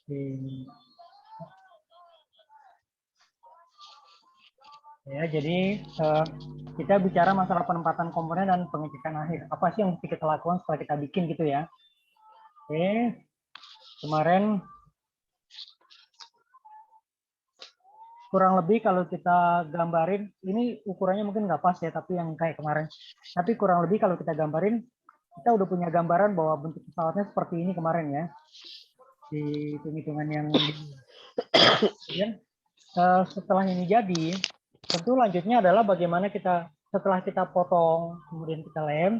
Oke. Ya, jadi kita bicara masalah penempatan komponen dan pengecekan akhir. Apa sih yang mesti kita lakukan setelah kita bikin gitu ya? Oke, kemarin kurang lebih kalau kita gambarin, ini ukurannya mungkin nggak pas ya, tapi yang kayak kemarin. Tapi kurang lebih kalau kita gambarin, kita udah punya gambaran bahwa bentuk pesawatnya seperti ini kemarin ya. Di hitung-hitungan yang kemudian setelah ini jadi, tentu lanjutnya adalah bagaimana kita setelah kita potong, kemudian kita lem,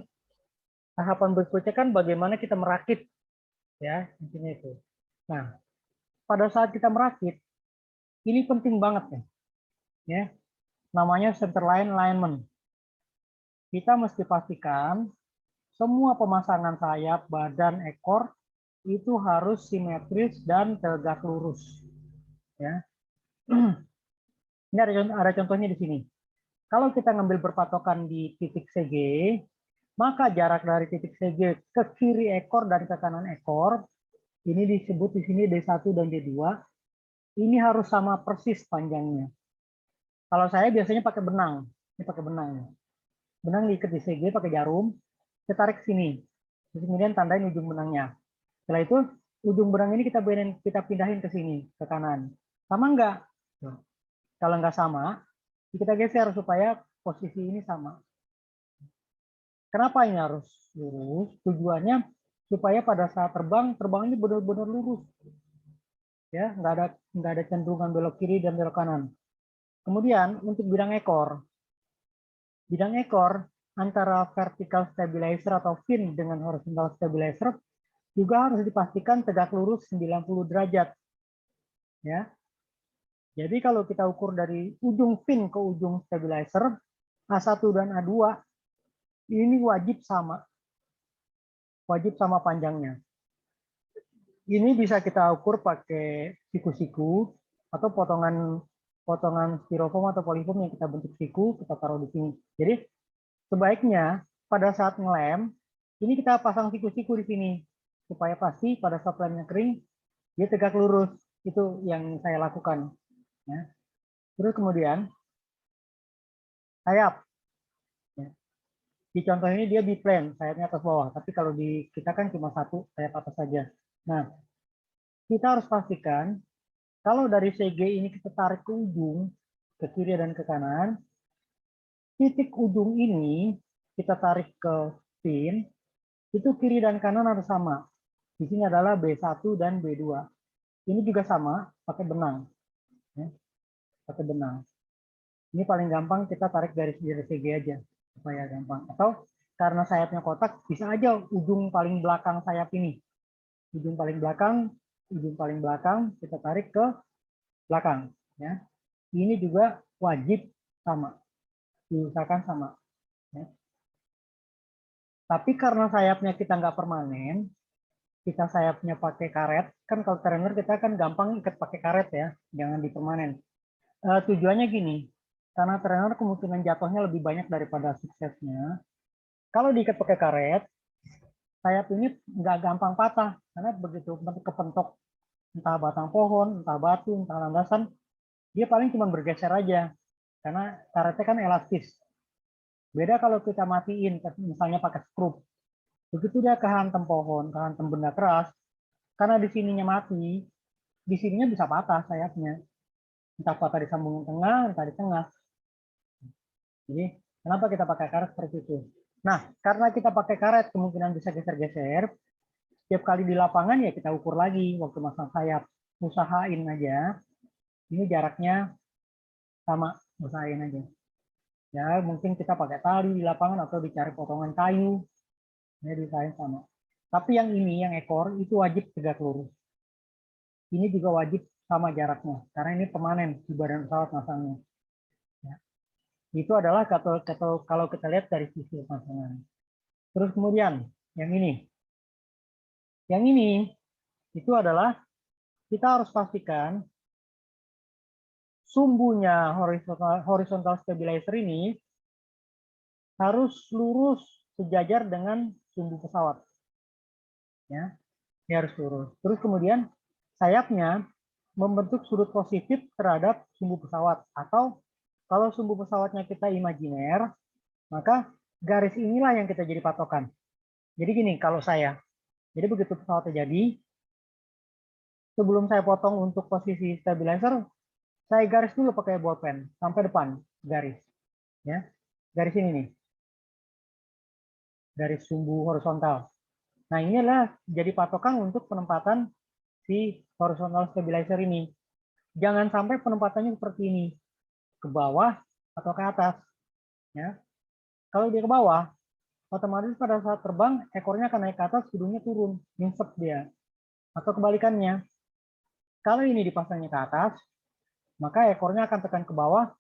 tahapan berikutnya kan bagaimana kita merakit ya, intinya itu. Nah, pada saat kita merakit, ini penting banget ya. Namanya centerline alignment. Kita mesti pastikan semua pemasangan sayap, badan, ekor itu harus simetris dan tegak lurus. Ya. Ini ada contohnya di sini. Kalau kita ngambil berpatokan di titik CG, maka jarak dari titik CG ke kiri ekor dan ke kanan ekor, ini disebut di sini D1 dan D2, ini harus sama persis panjangnya. Kalau saya biasanya pakai benang, ini pakai benang. Benang diikat di CG pakai jarum, kita tarik ke sini. Terus kemudian tandain ujung benangnya. Setelah itu ujung benang ini kita pindahin ke sini, ke kanan. Sama enggak? Kalau enggak sama, kita geser supaya posisi ini sama. Kenapa ini harus lurus? Tujuannya supaya pada saat terbang ini benar-benar lurus. Ya, nggak ada cenderungan belok kiri dan belok kanan. Kemudian untuk bidang ekor antara vertical stabilizer atau fin dengan horizontal stabilizer juga harus dipastikan tegak lurus 90 derajat. Ya. Jadi kalau kita ukur dari ujung fin ke ujung stabilizer, A1 dan A2, ini wajib sama panjangnya. Ini bisa kita ukur pakai siku-siku atau potongan styrofoam atau polifoam yang kita bentuk siku, kita taruh di sini. Jadi sebaiknya pada saat ngelem, ini kita pasang siku-siku di sini supaya pasti pada saat lemnya kering dia tegak lurus. Itu yang saya lakukan. Ya. Terus kemudian sayap. Ya. Di contoh ini dia biplane, sayapnya atas bawah. Tapi kalau di kita kan cuma satu sayap atas saja. Nah, kita harus pastikan kalau dari CG ini kita tarik ke ujung, ke kiri dan ke kanan, titik ujung ini kita tarik ke fin, itu kiri dan kanan harus sama. Di sini adalah B1 dan B2. Ini juga sama, pakai benang. Ya, pakai benang. Ini paling gampang kita tarik dari CG aja, supaya gampang. Atau karena sayapnya kotak, bisa aja ujung paling belakang sayap ini. Ujung paling belakang kita tarik ke belakang. Ya. Ini juga wajib sama, diusahakan sama. Ya. Tapi karena sayapnya kita nggak permanen, kita sayapnya pakai karet, kan kalau trainer kita kan gampang ikat pakai karet ya, jangan dipermanen. Tujuannya gini, karena trainer kemungkinan jatuhnya lebih banyak daripada suksesnya. Kalau diikat pakai karet, sayap ini nggak gampang patah, karena begitu kepentok entah batang pohon, entah batu, entah landasan, dia paling cuma bergeser aja, karena karetnya kan elastis. Beda kalau kita matiin, misalnya pakai skrup. Begitu dia kehantam pohon, kehantam benda keras, karena di sininya mati, di sininya bisa patah sayapnya. Entah patah di sambungan tengah, entah di tengah. Jadi, kenapa kita pakai karet seperti itu? Nah, karena kita pakai karet, kemungkinan bisa geser-geser. Setiap kali di lapangan ya kita ukur lagi waktu masang sayap. Usahain aja. Ini jaraknya sama, usahain aja. Ya, mungkin kita pakai tali di lapangan atau dicari potongan kayu. Ya, diusahain sama. Tapi yang ini, yang ekor, itu wajib tegak lurus. Ini juga wajib sama jaraknya, karena ini permanen di badan pesawat masangnya. Ya. Itu adalah kalau kita lihat dari sisi pemasangan. Terus kemudian, yang ini. Yang ini, itu adalah kita harus pastikan sumbunya horizontal stabilizer ini harus lurus sejajar dengan sumbu pesawat. Ya, ini harus lurus. Terus kemudian sayapnya membentuk sudut positif terhadap sumbu pesawat, atau kalau sumbu pesawatnya kita imajiner, maka garis inilah yang kita jadi patokan. Jadi gini, kalau saya, jadi begitu pesawat terjadi, sebelum saya potong untuk posisi stabilizer, saya garis dulu pakai bolpen sampai depan garis, ya, garis ini nih, garis sumbu horizontal. Nah, ini adalah jadi patokan untuk penempatan si horizontal stabilizer ini. Jangan sampai penempatannya seperti ini, ke bawah atau ke atas. Ya. Kalau dia ke bawah, otomatis pada saat terbang, ekornya akan naik ke atas, hidungnya turun, nyingsep dia. Atau kebalikannya, kalau ini dipasangnya ke atas, maka ekornya akan tekan ke bawah,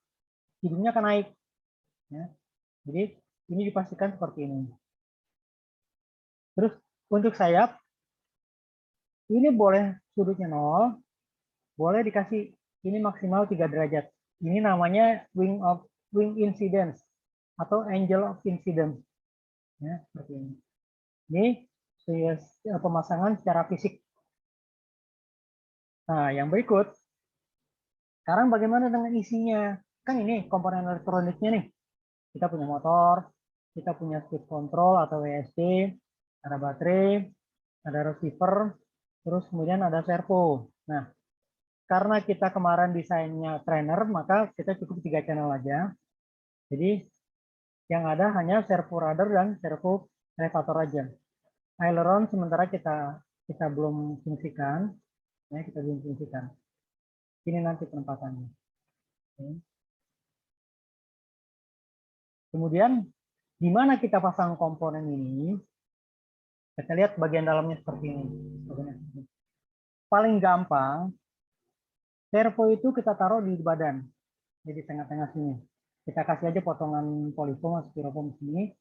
hidungnya akan naik. Ya. Jadi ini dipastikan seperti ini. Terus untuk sayap, ini boleh sudutnya 0, boleh dikasih ini maksimal 3 derajat. Ini namanya wing incidence atau angle of incidence. Ya, seperti ini. Ini pemasangan secara fisik. Nah, yang berikut, sekarang bagaimana dengan isinya? Kan ini komponen elektroniknya nih. Kita punya motor, kita punya speed control atau WSC, ada baterai, ada receiver, terus kemudian ada servo. Nah, karena kita kemarin desainnya trainer, maka kita cukup 3 channel aja. Jadi yang ada hanya servo rudder dan servo elevator aja. Aileron sementara kita belum fungsikan, ya, kita belum fungsikan. Ini nanti penempatannya. Kemudian di mana kita pasang komponen ini? Kita lihat bagian dalamnya seperti ini. Paling gampang, servo itu kita taruh di badan, jadi tengah-tengah sini. Kita kasih aja potongan polyfoam atau styrofoam sini.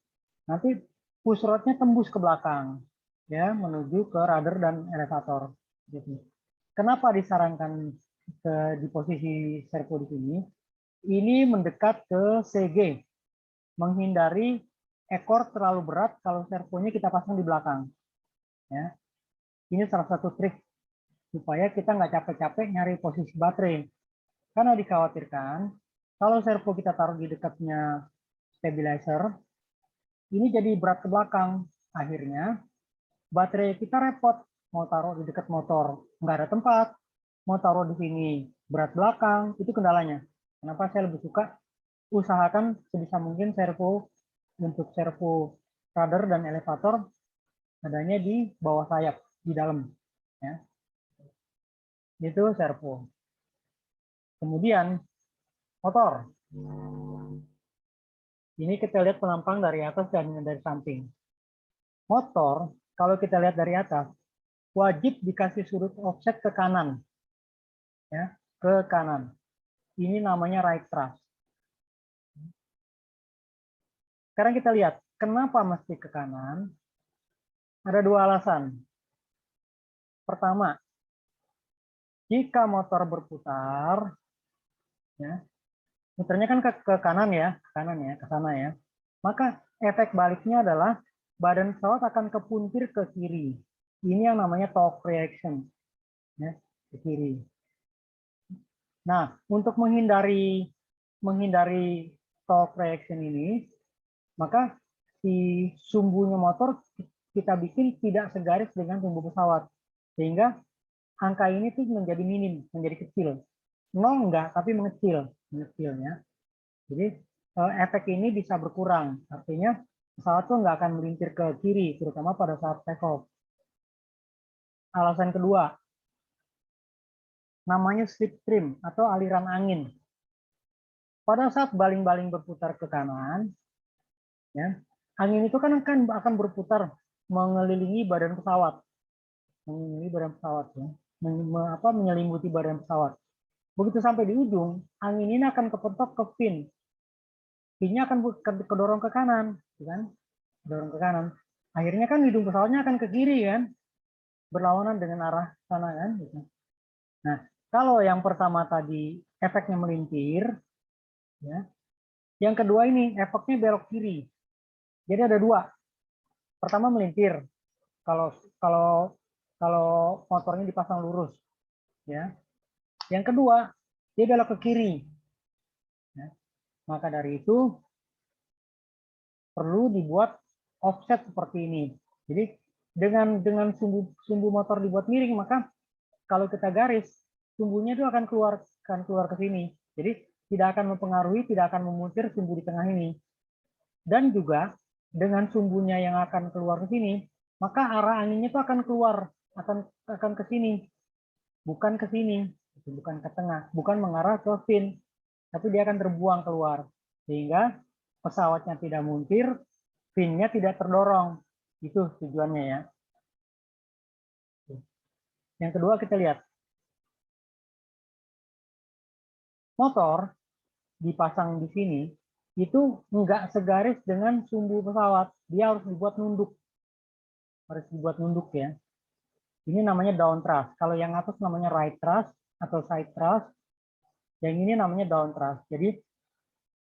Nanti push rodnya tembus ke belakang, ya, menuju ke rudder dan elevator. Gitu. Kenapa disarankan di posisi servo di sini? Ini mendekat ke CG, menghindari ekor terlalu berat kalau servonya kita pasang di belakang. Ya, ini salah satu trik supaya kita nggak capek-capek nyari posisi baterai. Karena dikhawatirkan kalau servo kita taruh di dekatnya stabilizer, ini jadi berat ke belakang. Akhirnya baterai kita repot, mau taruh di dekat motor nggak ada tempat, mau taruh di sini berat belakang, itu kendalanya. Kenapa saya lebih suka usahakan sebisa mungkin servo untuk servo rudder dan elevator adanya di bawah sayap, di dalam. Ya. Itu servo. Kemudian motor. Ini kita lihat penampang dari atas dan dari samping. Motor, kalau kita lihat dari atas, wajib dikasih sudut offset ke kanan. Ya, ke kanan. Ini namanya right thrust. Sekarang kita lihat, kenapa mesti ke kanan? Ada 2 alasan. Pertama, jika motor berputar, ya, muternya kan ke kanan ya, ke sana ya. Maka efek baliknya adalah badan pesawat akan kepuntir ke kiri. Ini yang namanya torque reaction, ya, ke kiri. Nah, untuk menghindari torque reaction ini, maka si sumbunya motor kita bikin tidak segaris dengan sumbu pesawat, sehingga angka ini tuh menjadi minim, menjadi kecil. 0 enggak, tapi mengecilnya. Jadi efek ini bisa berkurang, artinya pesawat tuh nggak akan melintir ke kiri, terutama pada saat take off. Alasan kedua, namanya slipstream atau aliran angin. Pada saat baling-baling berputar ke kanan, ya, angin itu kan akan berputar mengelilingi badan pesawat, ya, menyelimuti badan pesawat. Begitu sampai di ujung, angin ini akan kepentok ke fin. Finnya akan kedorong ke kanan, kan? Dorong ke kanan. Akhirnya kan hidung pesawatnya akan ke kiri kan, berlawanan dengan arah sana kan. Gitu. Nah, kalau yang pertama tadi efeknya melintir, ya. Yang kedua ini efeknya belok kiri. Jadi ada 2. Pertama melintir. Kalau kalau kalau motornya dipasang lurus. Ya. Yang kedua, dia belok ke kiri. Ya. Maka dari itu perlu dibuat offset seperti ini. Jadi dengan sumbu motor dibuat miring, maka kalau kita garis, sumbunya itu akan keluar ke sini. Jadi tidak akan mempengaruhi, tidak akan memuntir sumbu di tengah ini. Dan juga dengan sumbunya yang akan keluar ke sini, maka arah anginnya itu akan keluar, akan ke sini, bukan ke sini, bukan ke tengah, bukan mengarah ke fin, tapi dia akan terbuang keluar, sehingga pesawatnya tidak muntir, finnya tidak terdorong. Itu tujuannya ya. Yang kedua kita lihat, motor dipasang di sini itu nggak segaris dengan sumbu pesawat, dia harus dibuat nunduk, ya. Ini namanya down thrust. Kalau yang atas namanya right thrust atau side thrust, yang ini namanya down thrust. Jadi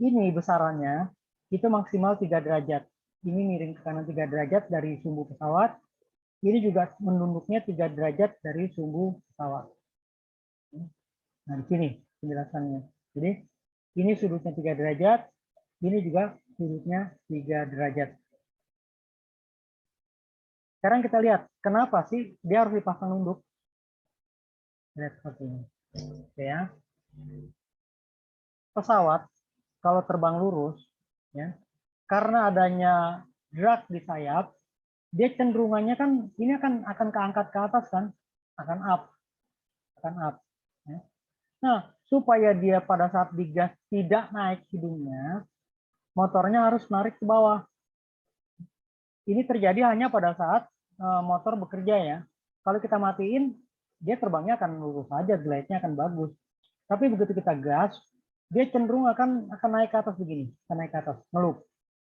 ini besarannya itu maksimal 3 derajat. Ini miring ke kanan 3 derajat dari sumbu pesawat. Ini juga menunduknya 3 derajat dari sumbu pesawat. Nah, di sini penjelasannya. Jadi ini sudutnya 3 derajat, ini juga sudutnya 3 derajat. Sekarang kita lihat, kenapa sih dia harus dipasang nunduk? Lihat seperti ini. Oke ya. Pesawat kalau terbang lurus, ya, karena adanya drag di sayap, dia cenderungannya kan ini akan keangkat ke atas kan, akan up. Ya. Nah, supaya dia pada saat digas tidak naik hidungnya, motornya harus narik ke bawah. Ini terjadi hanya pada saat motor bekerja ya. Kalau kita matiin, dia terbangnya akan lurus saja, glide-nya akan bagus. Tapi begitu kita gas, dia cenderung akan naik ke atas begini, akan naik ke atas, ngelup.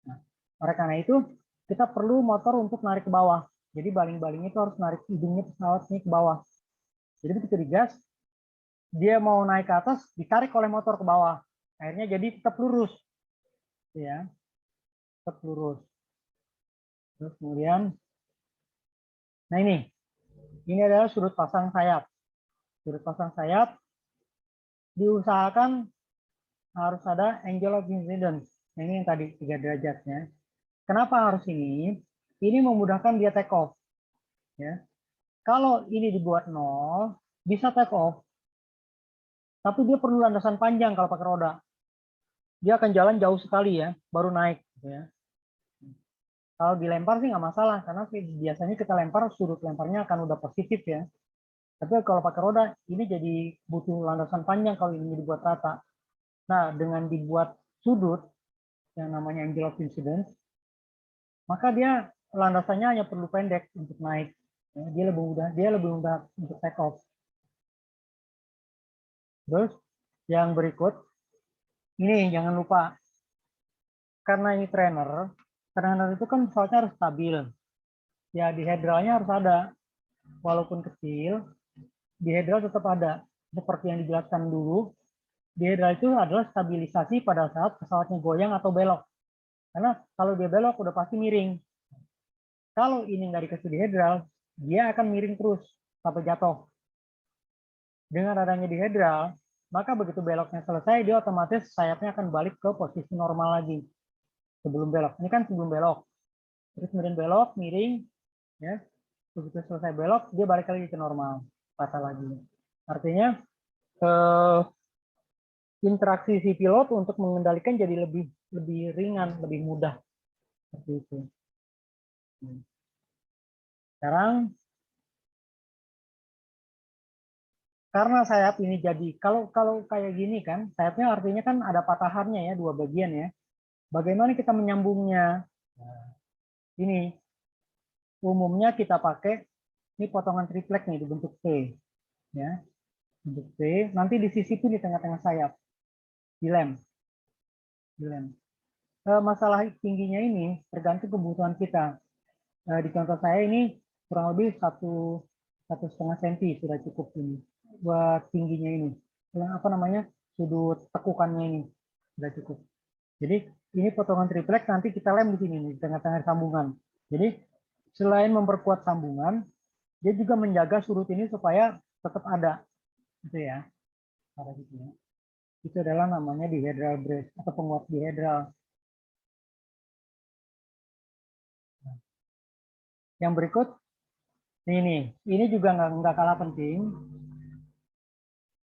Nah, oleh karena itu, kita perlu motor untuk narik ke bawah. Jadi baling-balingnya itu harus narik hidungnya pesawat ini ke bawah. Jadi begitu digas, dia mau naik ke atas, ditarik oleh motor ke bawah. Akhirnya jadi tetap lurus. Ya, tetap lurus. Terus kemudian, nah ini adalah sudut pasang sayap. Sudut pasang sayap diusahakan harus ada angle of incidence. Nah, ini yang tadi 3 derajatnya. Kenapa harus ini? Ini memudahkan dia take off. Ya. Kalau ini dibuat 0, bisa take off. Tapi dia perlu landasan panjang kalau pakai roda. Dia akan jalan jauh sekali ya, baru naik. Ya. Kalau dilempar sih nggak masalah, karena biasanya kita lempar, sudut lemparnya akan udah positif ya. Tapi kalau pakai roda, ini jadi butuh landasan panjang kalau ini dibuat rata. Nah, dengan dibuat sudut, yang namanya angle of incidence, maka dia landasannya hanya perlu pendek untuk naik. Ya, dia lebih mudah untuk take off. Terus, yang berikut, ini jangan lupa, karena ini trainer itu kan pesawatnya harus stabil. Ya, di headralnya harus ada. Walaupun kecil, di hedral tetap ada. Seperti yang dijelaskan dulu, di hedral itu adalah stabilisasi pada saat pesawatnya goyang atau belok. Karena kalau dia belok udah pasti miring. Kalau ini nggak dikasih di hedral, dia akan miring terus sampai jatuh. Dengan adanya di hedral, maka begitu beloknya selesai, dia otomatis sayapnya akan balik ke posisi normal lagi sebelum belok. Ini kan sebelum belok. Terus kemudian belok, miring, ya. Begitu selesai belok, dia balik lagi ke normal, patah lagi. Artinya interaksi si pilot untuk mengendalikan jadi lebih ringan, lebih mudah. Seperti itu. Sekarang karena sayap ini jadi kalau kayak gini kan, sayapnya artinya kan ada patahannya ya, 2 bagian ya. Bagaimana kita menyambungnya? Nah, ini umumnya kita pakai ini potongan triplek nih dibentuk T ya. Bentuk T, nanti disisipin di tengah-tengah sayap. Dilem. Masalah tingginya ini tergantung kebutuhan kita. Di contoh saya ini kurang lebih 1,5 cm sudah cukup ini buat tingginya ini. Yang apa namanya, sudut tekukannya ini sudah cukup. Jadi ini potongan triplek nanti kita lem di sini nih, di tengah-tengah sambungan. Jadi selain memperkuat sambungan, dia juga menjaga sudut ini supaya tetap ada. Itu ya, pada gitu ya. Itu adalah namanya dihedral brace atau penguat dihedral. Yang berikut ini juga nggak kalah penting.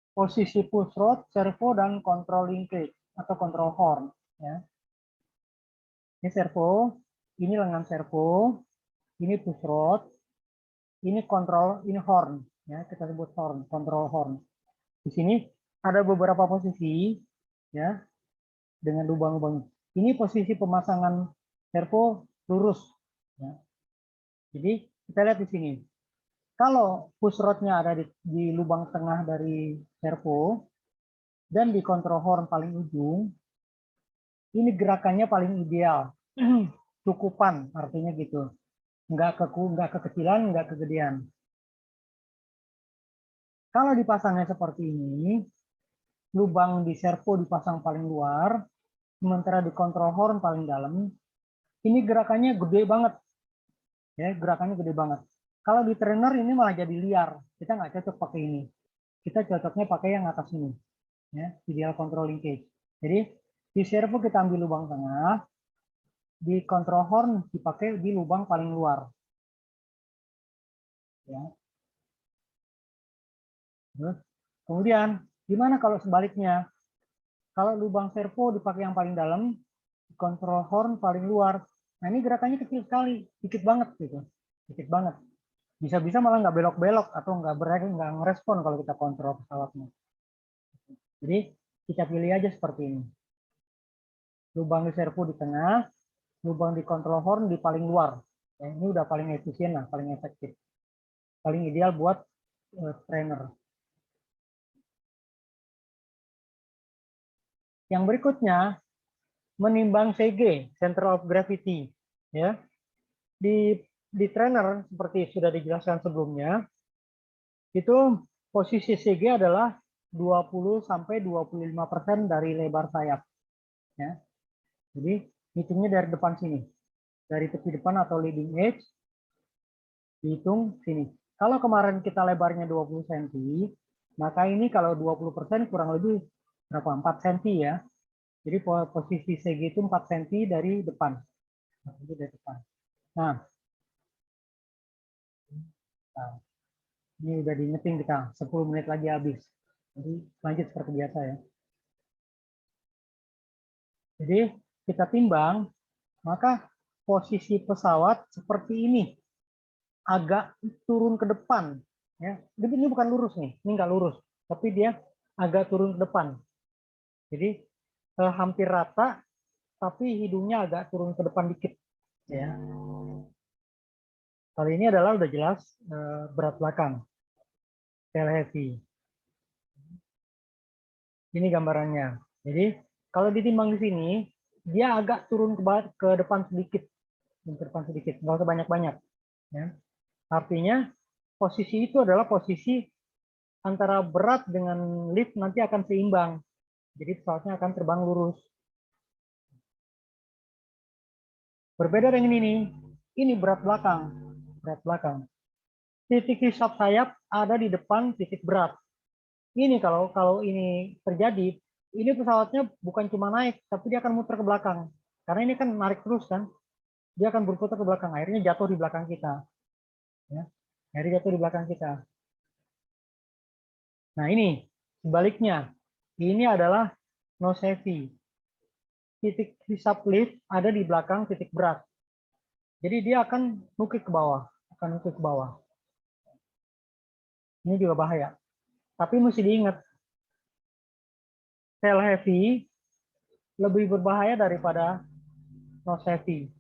Posisi push rod, servo, dan control linkage atau control horn. Ya. Ini servo, ini lengan servo, ini push rod, ini kontrol, ini horn, ya kita sebut horn, kontrol horn. Di sini ada beberapa posisi, ya, dengan lubang-lubang. Ini posisi pemasangan servo lurus, ya. Jadi kita lihat di sini. Kalau push rodnya ada di lubang tengah dari servo dan di kontrol horn paling ujung, ini gerakannya paling ideal, cukupan artinya gitu. Nggak kekecilan, nggak kegedean. Kalau dipasangnya seperti ini, lubang di servo dipasang paling luar, sementara di kontrol horn paling dalam, ini gerakannya gede banget. Ya, gerakannya gede banget. Kalau di trainer ini malah jadi liar. Kita nggak cocok pakai ini. Kita cocoknya pakai yang atas ini. Ya, ideal control linkage. Jadi di servo kita ambil lubang tengah, di kontrol horn dipakai di lubang paling luar. Ya. Kemudian, gimana kalau sebaliknya? Kalau lubang servo dipakai yang paling dalam, kontrol horn paling luar. Nah ini gerakannya kecil sekali, dikit banget gitu, dikit banget. Bisa-bisa malah nggak belok-belok atau nggak ngerespon kalau kita kontrol pesawatnya. Jadi kita pilih aja seperti ini. Lubang di servo di tengah, lubang di kontrol horn di paling luar. Ya, ini udah paling efisien lah, paling efektif, paling ideal buat trainer. Yang berikutnya menimbang CG, center of gravity. Ya, di trainer seperti sudah dijelaskan sebelumnya, itu posisi CG adalah 20-25% dari lebar sayap. Ya. Jadi hitungnya dari depan sini, dari tepi depan atau leading edge, dihitung sini. Kalau kemarin kita lebarnya 20 cm, maka ini kalau 20% kurang lebih berapa? 4 cm ya. Jadi posisi CG itu 4 cm dari depan. Nah, ini udah diingetin kita, 10 menit lagi habis. Jadi lanjut seperti biasa ya. Jadi kita timbang, maka posisi pesawat seperti ini, agak turun ke depan. Ya, ini bukan lurus nih, ini nggak lurus, tapi dia agak turun ke depan. Jadi hampir rata, tapi hidungnya agak turun ke depan dikit. Ya. Kali ini adalah udah jelas berat belakang, tail heavy. Ini gambarannya. Jadi kalau ditimbang di sini, dia agak turun ke depan sedikit, nggak usah banyak-banyak. Ya. Artinya posisi itu adalah posisi antara berat dengan lift nanti akan seimbang. Jadi pesawatnya akan terbang lurus. Berbeda dengan ini berat belakang. Berat belakang. Titik hisap sayap ada di depan titik berat. Ini kalau ini terjadi, ini pesawatnya bukan cuma naik, tapi dia akan muter ke belakang. Karena ini kan narik terus kan, dia akan berputar ke belakang. Akhirnya jatuh di belakang kita. Ya. Akhirnya jatuh di belakang kita. Nah ini sebaliknya, ini adalah nose heavy. Titik hisap lift ada di belakang titik berat. Jadi dia akan nukik ke bawah, Ini juga bahaya. Tapi mesti diingat, tail heavy lebih berbahaya daripada nose heavy.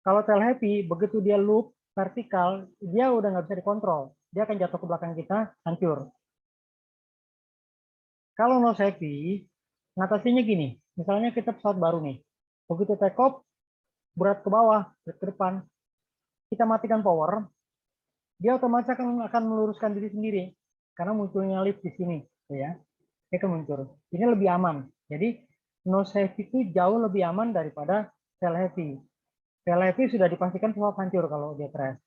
Kalau tail heavy, begitu dia loop vertikal, dia udah nggak bisa dikontrol. Dia akan jatuh ke belakang kita, hancur. Kalau nose heavy, ngatasinya gini. Misalnya kita pesawat baru nih. Begitu take off, berat ke bawah, berat ke depan. Kita matikan power, dia otomatis akan meluruskan diri sendiri. Karena munculnya lift di sini. Ya. Dia akan muncul. Ini lebih aman. Jadi, nose heavy itu jauh lebih aman daripada tail heavy. Tail heavy sudah dipastikan pesawat hancur kalau dia crash.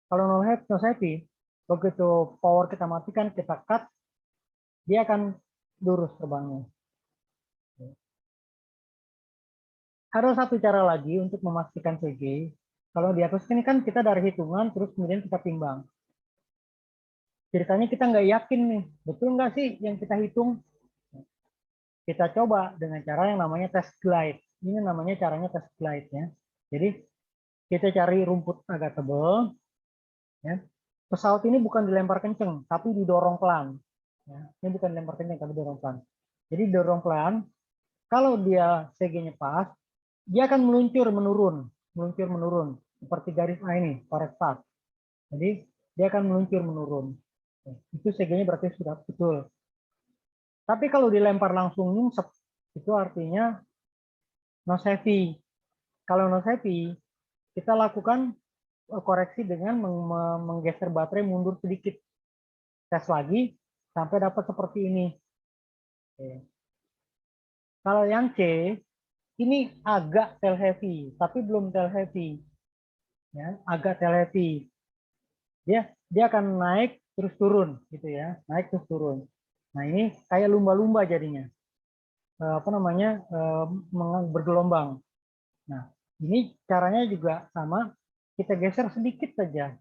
Kalau nose heavy, Begitu power kita matikan, kita cut, dia akan lurus terbangnya. Ada satu cara lagi untuk memastikan CG. Kalau di atas ini kan kita dari hitungan, terus kemudian kita timbang. Ceritanya kita nggak yakin nih, betul nggak sih yang kita hitung? Kita coba dengan cara yang namanya test glide. Ini namanya caranya test glide ya. Jadi kita cari rumput agak tebal. Ya. Pesawat ini bukan dilempar kenceng, tapi didorong pelan. Ya. Ini bukan dilempar kenceng, tapi didorong pelan. Jadi didorong pelan. Kalau dia CG-nya pas, dia akan meluncur menurun seperti garis A ini, forest path. Jadi dia akan meluncur menurun. Itu CG-nya berarti sudah betul. Tapi kalau dilempar langsung nyungsep, itu artinya nose heavy. Kalau nose heavy, kita lakukan koreksi dengan menggeser baterai mundur sedikit. Tes lagi sampai dapat seperti ini. Oke. Kalau yang C, ini agak tail heavy, tapi belum tail heavy. Ya, agak tail heavy. Dia akan naik terus turun gitu ya, naik terus turun. Nah, ini kayak lumba-lumba jadinya. Apa namanya? Bergelombang. Nah, ini caranya juga sama. Kita geser sedikit saja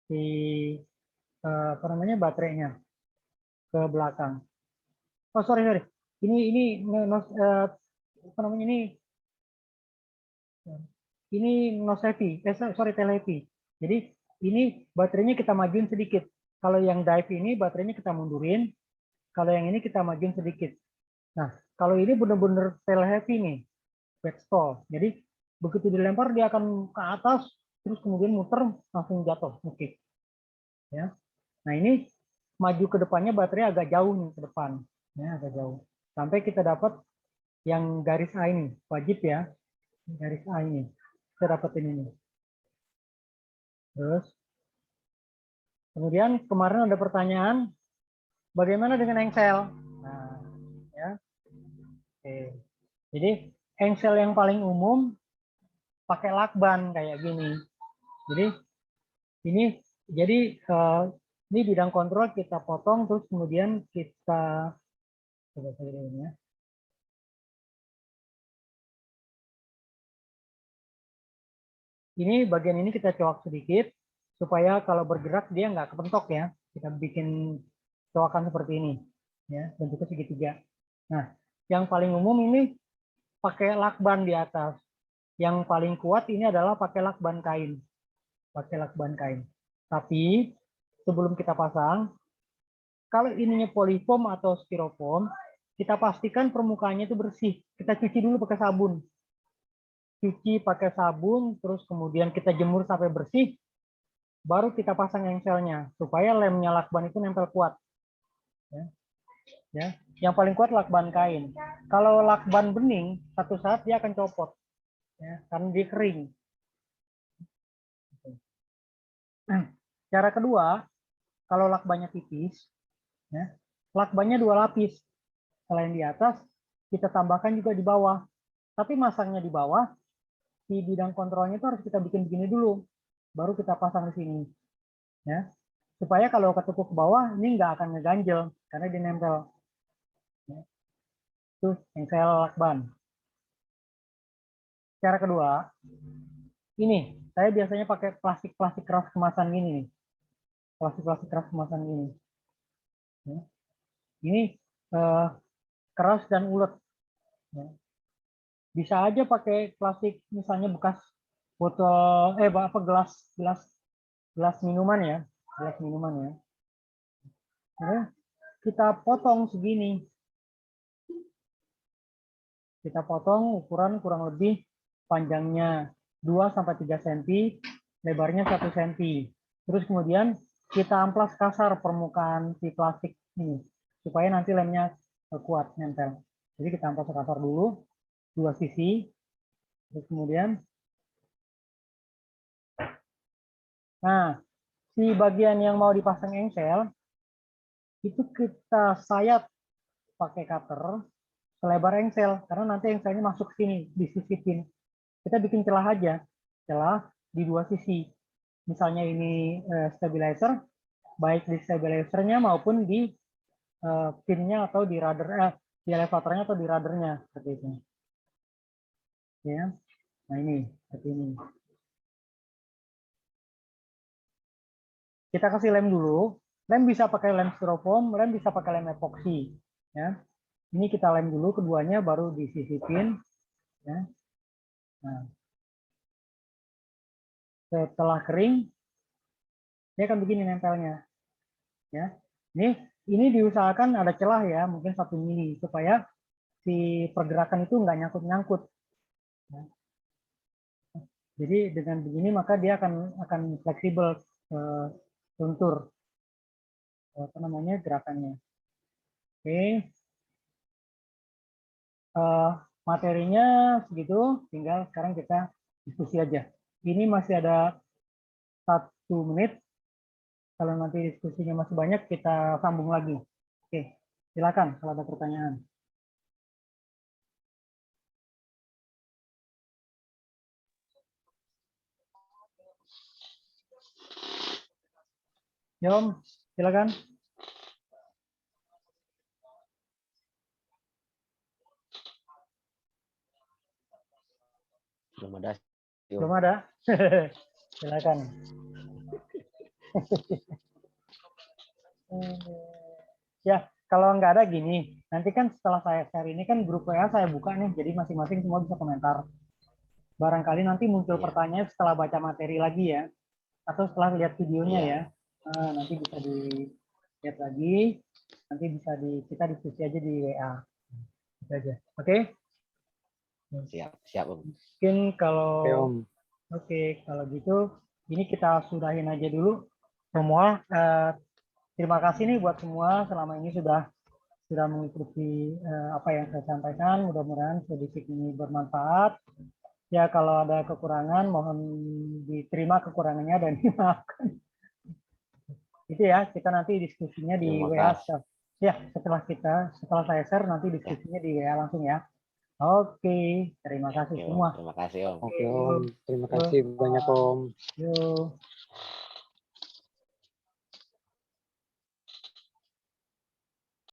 di apa namanya baterainya ke belakang. Oh sorry. Ini apa namanya ini nose heavy. Sorry tail heavy. Jadi ini baterainya kita majuin sedikit. Kalau yang dive ini baterainya kita mundurin. Kalau yang ini kita majuin sedikit. Nah, kalau ini benar-benar tail heavy nih, back stall. Jadi begitu dilempar dia akan ke atas, terus kemudian muter langsung jatuh. Oke. Ya. Nah ini maju ke depannya baterai agak jauh nih ke depan, ya agak jauh. Sampai kita dapat yang garis A ini, wajib ya, garis A ini. Kita dapetin ini. Terus kemudian kemarin ada pertanyaan, bagaimana dengan engsel? Nah, ya. Oke. Jadi engsel yang paling umum pakai lakban kayak gini. Jadi ini ini bidang kontrol kita potong terus kemudian kita coba saya ini ya. Ini bagian ini kita coak sedikit supaya kalau bergerak dia nggak kepentok ya. Kita bikin coakan seperti ini ya, bentuknya segitiga. Nah, yang paling umum ini pakai lakban di atas. Yang paling kuat ini adalah pakai lakban kain. Pakai lakban kain. Tapi sebelum kita pasang, kalau ininya polyfoam atau styrofoam, kita pastikan permukaannya itu bersih. Kita cuci dulu pakai sabun. Cuci pakai sabun, terus kemudian kita jemur sampai bersih, baru kita pasang engselnya supaya lemnya lakban itu nempel kuat. Ya. Yang paling kuat lakban kain. Kalau lakban bening, satu saat dia akan copot, ya, karena dia kering. Cara kedua, kalau lakbannya tipis, ya, lakbannya 2 lapis. Selain di atas, kita tambahkan juga di bawah. Tapi masangnya di bawah, di bidang kontrolnya itu harus kita bikin begini dulu, baru kita pasang di sini. Ya, supaya kalau ketukuk ke bawah ini nggak akan ngeganjel karena dia nempel. Ya. Itu engsel lakban. Cara kedua, ini saya biasanya pakai plastik keras kemasan gini nih, plastik keras kemasan gini. Ya. Ini keras dan ulet. Ya. Bisa aja pakai plastik misalnya bekas botol apa gelas minuman ya, gelas minuman ya. Nah, kita potong segini. Kita potong ukuran kurang lebih panjangnya 2-3 cm, lebarnya 1 cm. Terus kemudian kita amplas kasar permukaan si plastik ini supaya nanti lemnya kuat nempel. Jadi kita amplas kasar dulu 2 sisi. Terus kemudian nah, si bagian yang mau dipasang engsel itu kita sayat pakai cutter selebar engsel karena nanti engselnya masuk sini disisipin. Kita bikin celah aja, celah di 2 sisi. Misalnya ini stabilizer, baik di stabilizer-nya maupun di pin-nya atau di rudder, di elevatornya atau di rudder-nya seperti itu. Ya, nah ini seperti ini. Kita kasih lem dulu. Lem bisa pakai lem styrofoam, lem bisa pakai lem epoxy. Ya, ini kita lem dulu keduanya, baru disisipin. Ya. Nah, setelah kering, dia akan begini nempelnya. Ya, ini diusahakan ada celah ya, mungkin 1 mili supaya si pergerakan itu nggak nyangkut-nyangkut. Ya. Jadi dengan begini maka dia akan fleksibel luntur apa namanya gerakannya. Oke, materinya segitu, tinggal sekarang kita diskusi aja. Ini masih ada 1 menit. Kalau nanti diskusinya masih banyak, kita sambung lagi. Oke, silakan kalau ada pertanyaan. Yom, silakan. Belum ada. Belum ada. Silakan. Ya, kalau nggak ada gini, nanti kan setelah saya share ini kan grup WA saya buka nih, jadi masing-masing semua bisa komentar. Barangkali nanti muncul pertanyaan setelah baca materi lagi ya, atau setelah lihat videonya ya. Nah, nanti bisa dilihat lagi, nanti bisa kita diskusi aja di WA. Itu aja. Oke? Siap Om. Mungkin kalau kalau gitu ini kita sudahin aja dulu semua. Terima kasih nih buat semua selama ini sudah mengikuti apa yang saya sampaikan. Mudah-mudahan sedikit ini bermanfaat. Ya kalau ada kekurangan mohon diterima kekurangannya dan dimaafkan. Itu ya, kita nanti diskusinya di WA. Ya, setelah saya share nanti diskusinya di WA langsung ya. Oke, terima kasih semua. Terima kasih Om. Oke Om, terima kasih banyak Om. Yuk.